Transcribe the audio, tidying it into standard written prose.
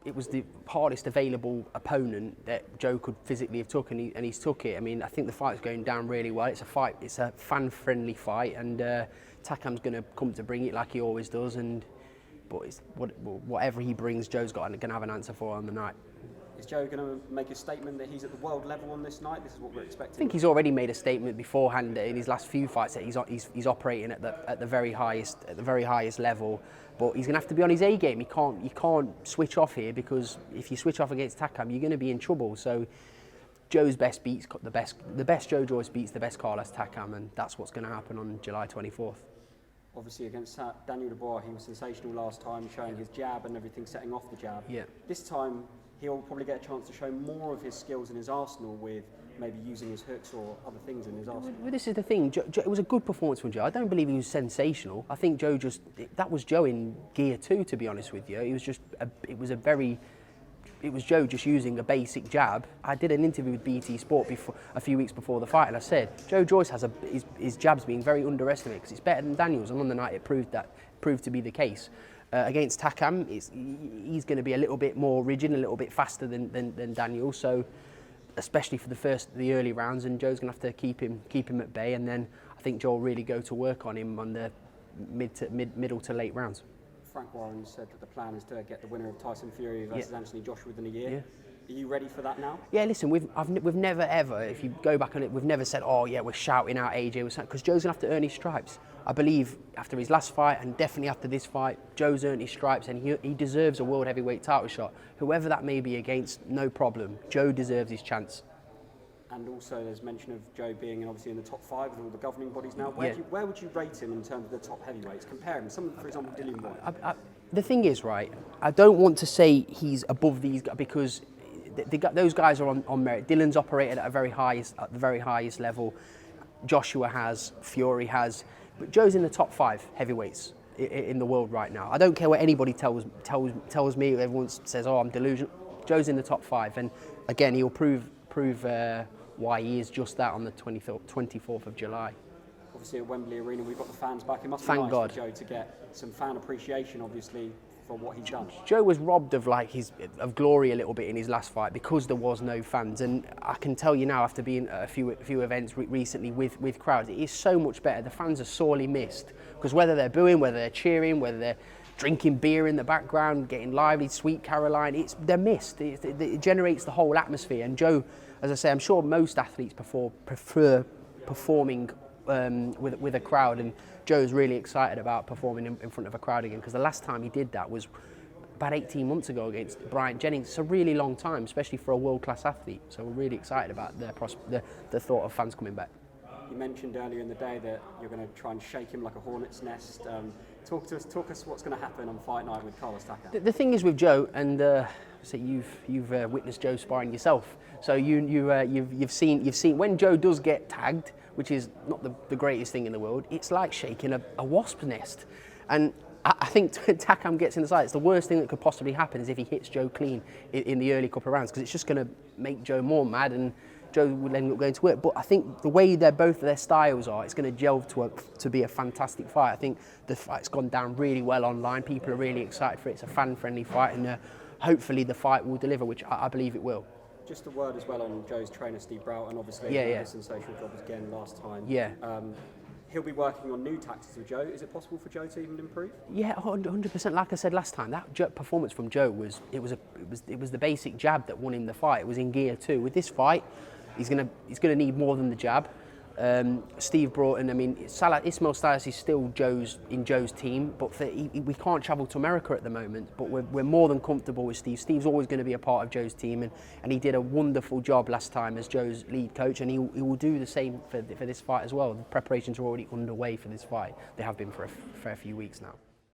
it was the hardest available opponent that Joe could physically have took, and he's took it. I mean, I think the fight's going down really well. It's a fan-friendly fight, and Takam's going to come to bring it like he always does. But whatever he brings, Joe's going to have an answer for on the night. Is Joe going to make a statement that he's at the world level on this night? This is what we're expecting. I think he's already made a statement beforehand in his last few fights that he's operating at the very highest level. But he's going to have to be on his A game. You can't switch off here, because if you switch off against Takam, you're going to be in trouble. So Joe's best beats the best Joe Joyce beats the best Carlos Takam, and that's what's going to happen on July 24th. Obviously against Daniel Dubois, he was sensational last time, showing his jab and everything, setting off the jab. Yeah. This time he'll probably get a chance to show more of his skills in his arsenal, with maybe using his hooks or other things in his arsenal. Well, this is the thing. It was a good performance from Joe. I don't believe he was sensational. I think Joe that was Joe in gear 2, to be honest with you. It was Joe just using a basic jab. I did an interview with BT Sport a few weeks before the fight, and I said Joe Joyce has his jabs being very underestimated because it's better than Daniel's, and on the night it proved to be the case. Against Takam, he's going to be a little bit more rigid, and a little bit faster than Daniel. So, especially for the early rounds, and Joe's going to have to keep him at bay, and then I think Joe will really go to work on him on the middle to late rounds. Frank Warren said that the plan is to get the winner of Tyson Fury versus Anthony Joshua within a year. Yeah. Are you ready for that now? Yeah, listen, we've never ever, if you go back on it, we've never said, oh yeah, we're shouting out AJ, because Joe's going to have to earn his stripes. I believe after his last fight, and definitely after this fight, Joe's earned his stripes, and he deserves a world heavyweight title shot. Whoever that may be against, no problem. Joe deserves his chance. And also there's mention of Joe being obviously in the top 5 with all the governing bodies now. Where would you rate him in terms of the top heavyweights? Compare him, for example, Dillian White. The thing is, right, I don't want to say he's above these guys, because those guys are on merit. Dylan's operated at the very highest level. Joshua has, Fury has, but Joe's in the top 5 heavyweights in the world right now. I don't care what anybody tells me. Everyone says, oh, I'm delusional. Joe's in the top 5, and again, he'll prove why he is just that on the 24th of July. Obviously at Wembley Arena, we've got the fans back. It must be Thank nice God for Joe to get some fan appreciation, obviously, for what he's done. Joe was robbed of of glory a little bit in his last fight because there was no fans, and I can tell you now, after being at a few events recently with crowds, it is so much better. The fans are sorely missed, because whether they're booing, whether they're cheering, whether they're drinking beer in the background, getting lively, Sweet Caroline, they're missed. It generates the whole atmosphere, and Joe, as I say, I'm sure most athletes prefer performing with a crowd, and Joe's really excited about performing in front of a crowd again, because the last time he did that was about 18 months ago against Bryant Jennings. It's a really long time, especially for a world-class athlete, so we're really excited about the thought of fans coming back. You mentioned earlier in the day that you're going to try and shake him like a hornet's nest. Talk us what's going to happen on fight night with Carlos Takam. The thing is with Joe, and so you've witnessed Joe sparring yourself, so you've seen when Joe does get tagged, which is not the greatest thing in the world. It's like shaking a wasp nest, and I think Takam gets in the side. It's the worst thing that could possibly happen is if he hits Joe clean in the early couple of rounds, because it's just going to make Joe more mad, and Joe will end up going to work. But I think the way both of their styles are, it's going to gel to be a fantastic fight. I think the fight's gone down really well online. People are really excited for it. It's a fan-friendly fight, and hopefully the fight will deliver, which I believe it will. Just a word as well on Joe's trainer, Steve Broughton, obviously he did a sensational job again last time. Yeah. He'll be working on new tactics with Joe. Is it possible for Joe to even improve? Yeah, 100%. Like I said last time, that performance from Joe was the basic jab that won him the fight. It was in gear 2. With this fight, he's gonna need more than the jab. Steve Broughton, I mean, Ismail Salas is still in Joe's team, but we can't travel to America at the moment, but we're more than comfortable with Steve. Steve's always going to be a part of Joe's team, and he did a wonderful job last time as Joe's lead coach, and he will do the same for this fight as well. The preparations are already underway for this fight. They have been for a fair few weeks now.